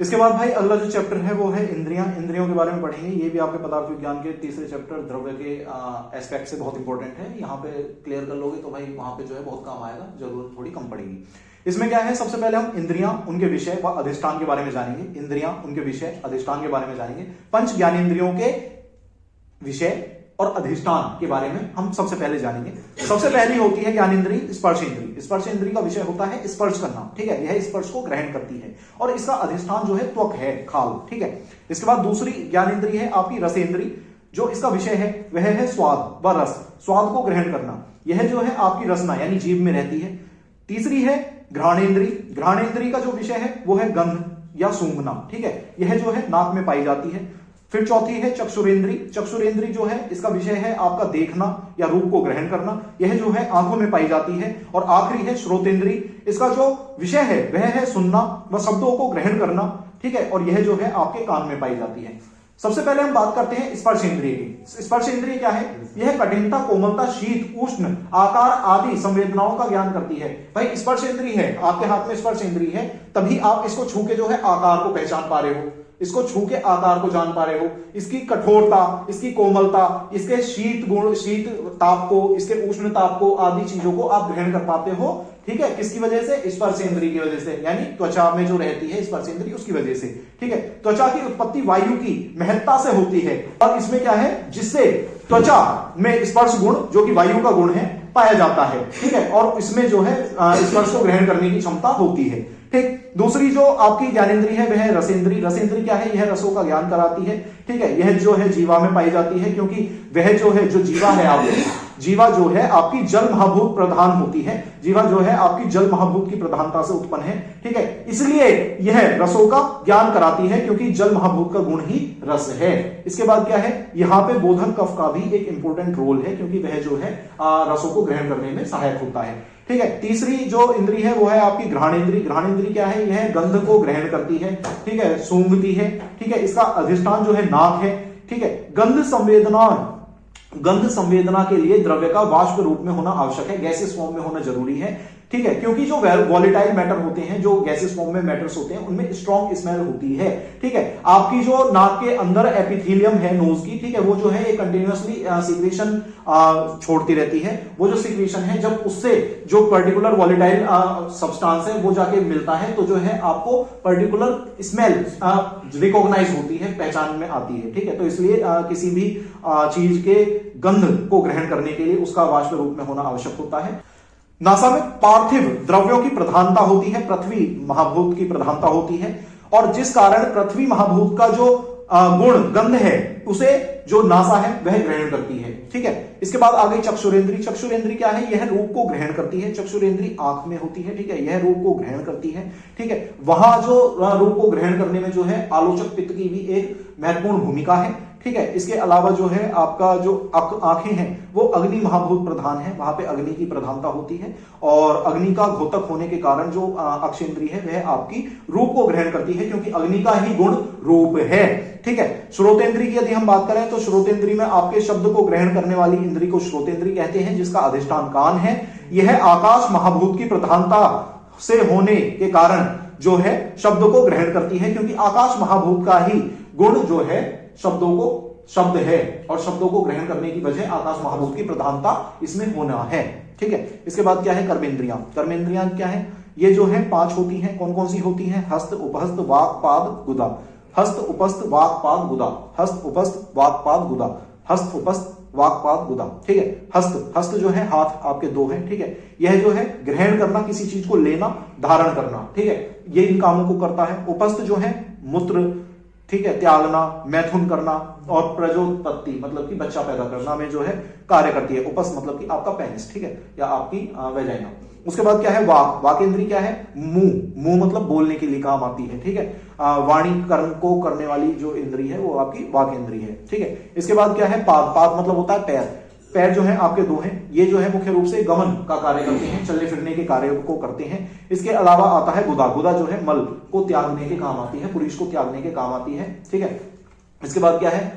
इसके बाद भाई अगला जो चैप्टर है वो है इंद्रियां। इंद्रियों के बारे में पढ़ेंगे। ये भी आपके पदार्थ विज्ञान के तीसरे चैप्टर द्रव्य के एस्पेक्ट से बहुत इंपॉर्टेंट है। यहाँ पे क्लियर कर लोगे तो भाई वहां पे जो है बहुत काम आएगा, जरूरत थोड़ी कम पड़ेगी। इसमें क्या है, सबसे पहले हम इंद्रियां, उनके विषय व अधिष्ठान के बारे में जानेंगे। इंद्रियां, उनके विषय, अधिष्ठान के बारे में जानेंगे। पंच ज्ञानेंद्रियों के विषय और अधिष्ठान के बारे में हम सबसे पहले जानेंगे। सबसे पहली होती है ज्ञानेंद्रिय स्पर्श इंद्रिय। स्पर्श इंद्रिय का विषय होता है स्पर्श करना, ठीक है। यह स्पर्श को ग्रहण करती है और इसका अधिष्ठान जो है त्वक है, खाल, ठीक है। इसके बाद दूसरी ज्ञानेंद्रिय है आपकी रसेंद्रिय। जो इसका विषय है वह है स्वाद व रस, स्वाद को ग्रहण करना। यह जो है आपकी रसना यानी जीभ में रहती है। तीसरी है घ्राणेंद्रिय। घ्राणेंद्रिय का जो विषय है वो है गंध या सूंघना, ठीक है। यह जो है नाक में पाई जाती है। फिर चौथी है चक्षुरेंद्रिय। चक्षुरेंद्रिय जो है इसका विषय है आपका देखना या रूप को ग्रहण करना। यह जो है आंखों में पाई जाती है। और आखिरी है श्रोतेंद्रिय। इसका जो विषय है वह है सुनना व शब्दों को ग्रहण करना, ठीक है। और यह जो है आपके कान में पाई जाती है। सबसे पहले हम बात करते हैं स्पर्श इंद्रिय की। स्पर्श इंद्रिय क्या है? यह कठिनता, कोमलता, शीत, उष्ण, आकार आदि संवेदनाओं का ज्ञान करती है। भाई स्पर्श इंद्रिय है, आपके हाथ में स्पर्श इंद्रिय है, तभी आप इसको छू के जो है आकार को पहचान पा रहे हो, इसको छू के आकार को जान पा रहे हो, इसकी कठोरता, इसकी कोमलता, इसके शीत गुण, शीत ताप को, इसके उष्ण ताप को, आदि चीजों को आप ग्रहण कर पाते हो, ठीक है। किसकी वजह से? स्पर्श इंद्रिय की वजह से, यानी त्वचा में जो रहती है स्पर्श इंद्रिय उसकी वजह से, ठीक है। त्वचा की उत्पत्ति वायु की महत्ता से होती है और इसमें क्या है, जिससे त्वचा में स्पर्श गुण जो कि वायु का गुण है पाया जाता है, ठीक है। और इसमें जो है स्पर्श को ग्रहण करने की क्षमता होती है, ठीक। दूसरी जो आपकी ज्ञानेंद्रिय है वह है रसेंद्रिय। रसेंद्रिय क्या है? यह रसों का ज्ञान कराती है, ठीक है। यह जो है जीवा में पाई जाती है, क्योंकि वह जो है, जो जीवा है आपकी, जीवा जो है आपकी जल महाभूत प्रधान होती है। जीवा जो है आपकी जल महाभूत की प्रधानता से उत्पन्न है, ठीक है। इसलिए यह रसों का ज्ञान कराती है, क्योंकि जल महाभूत का गुण ही रस है। इसके बाद क्या है, यहां पे बोधक कफ का भी एक इंपॉर्टेंट रोल है, क्योंकि वह जो है रसों को ग्रहण करने में सहायक होता है, ठीक है। तीसरी जो इंद्रिय है वो है आपकी घ्राणेंद्रिय। घ्राणेंद्रिय क्या है? यह गंध को ग्रहण करती है, ठीक है, सूंघती है, ठीक है। इसका अधिष्ठान जो है नाक है, ठीक है। गंध संवेदना के लिए द्रव्य का वाष्प रूप में होना आवश्यक है, गैसेस फॉर्म में होना जरूरी है, ठीक है। क्योंकि जो वॉलेटाइल मैटर होते हैं, जो गैसेस फॉर्म में मैटर्स होते हैं, उनमें स्ट्रॉन्ग स्मेल होती है, ठीक है। आपकी जो नाक के अंदर एपिथेलियम है नोज की, ठीक है, वो जो है एक कंटिन्यूअसली सीक्रेशन छोड़ती रहती है। वो जो सीक्रेशन है, जब उससे जो पर्टिकुलर वॉलेटाइल सब्सटेंस है वो जाके मिलता है, तो जो है आपको पर्टिकुलर स्मेल रिकॉग्नाइज होती है, पहचान में आती है, ठीक है। तो इसलिए किसी भी चीज के गंध को ग्रहण करने के लिए उसका वाष्प रूप में होना आवश्यक होता है। नासा में पार्थिव द्रव्यों की प्रधानता होती है, पृथ्वी महाभूत की प्रधानता होती है, और जिस कारण पृथ्वी महाभूत का जो गुण गंध है उसे जो नासा है वह ग्रहण करती है, ठीक है। इसके बाद आ गई चक्षुरेंद्रिय। चक्षुरेंद्रिय क्या है? यह रूप को ग्रहण करती है। चक्षुरेंद्रिय आंख में होती है, ठीक है। यह रूप को ग्रहण करती है, ठीक है। वहां जो रूप को ग्रहण करने में जो है आलोचक पित्त की भी एक महत्वपूर्ण भूमिका है, ठीक है। इसके अलावा जो है आपका जो आंखें हैं वो अग्नि महाभूत प्रधान है, वहां पे अग्नि की प्रधानता होती है, और अग्नि का घोतक होने के कारण जो अक्षेंद्रिय है वह आपकी रूप को ग्रहण करती है, क्योंकि अग्नि का ही गुण रूप है, ठीक है। श्रोतेंद्रिय की यदि हम बात करें तो श्रोतेंद्रिय में आपके शब्द को ग्रहण करने वाली इंद्रिय को श्रोतेंद्रिय कहते हैं, जिसका अधिष्ठान कान है। यह आकाश महाभूत की प्रधानता से होने के कारण जो है शब्द को ग्रहण करती है, क्योंकि आकाश महाभूत का ही गुण जो है शब्दों को, शब्द है, और शब्दों को ग्रहण करने की वजह आकाश महाभूत की प्रधानता इसमें होना है, ठीक है। इसके बाद क्या है? कर्मेंद्रियां। कर्मेंद्रियां क्या है? ये जो है 5 होती हैं। कौन कौन सी होती हैं? हस्त, उपहस्त, वाक, पाद, गुदा। हस्त, उपस्थ, वाक, पाद, गुदा। हस्त, उपस्थ, वाक, पाद, गुदा। हस्त, उपस्थ, वाक, पाद, गुदा, ठीक है। हस्त, हस्त जो है हाथ आपके 2 हैं, ठीक है। यह जो है ग्रहण करना, किसी चीज को लेना, धारण करना, ठीक है, ये इन कामों को करता है। उपस्थ जो है मूत्र, ठीक है, त्यागना, मैथुन करना, और प्रजोत्पत्ति मतलब कि बच्चा पैदा करना में जो है कार्य करती है। उपस्थ मतलब कि आपका पेनिस, ठीक है, या आपकी वेजाइना। उसके बाद क्या है? वाक। वाकेंद्रिय क्या है? मुंह। मुंह मतलब बोलने के लिए काम आती है, ठीक है। वाणी कर्म को करने वाली जो इंद्रिय है वो आपकी वाकेंद्रिय है, ठीक है। इसके बाद क्या है? पाद। पाद मतलब होता है पैर। पैर जो है आपके 2 हैं। ये जो है मुख्य रूप से गमन का कार्य करते हैं, चलने फिरने के कार्य को करते हैं। इसके अलावा आता है गुदा। गुदा जो है मल को त्यागने के काम आती है, पुरुष को त्यागने के काम आती है, ठीक है। इसके बाद क्या है?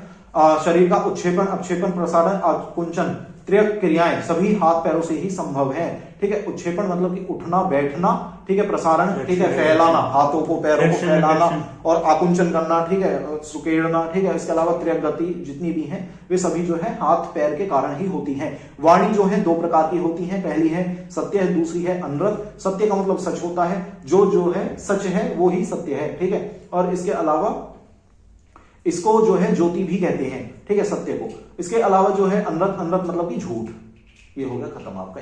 शरीर का उत्क्षेपण, अपक्षेपण, प्रसारण, आकुंचन, त्रियक क्रियाएं सभी हाथ पैरों से ही संभव है, ठीक है। उत्क्षेपण मतलब कि उठना, बैठना, ठीक है, प्रसारण, ठीक है, फैलाना, हाथों को पैरों को फैलाना और आकुंचन करना, ठीक है, सुकेड़ना, ठीक है। इसके अलावा त्रियक गति जितनी भी है वे सभी जो है हाथ पैर के कारण ही होती है। वाणी जो है दो प्रकार की होती है, पहली है सत्य है, दूसरी है अनृत। सत्य का मतलब सच होता है, जो है सच है वो ही सत्य है, ठीक है। और इसके अलावा इसको जो है ज्योति भी कहते हैं, ठीक है, सत्य को। इसके अलावा जो है अनृत, अनृत मतलब कि झूठ। ये हो गया खत्म आपका।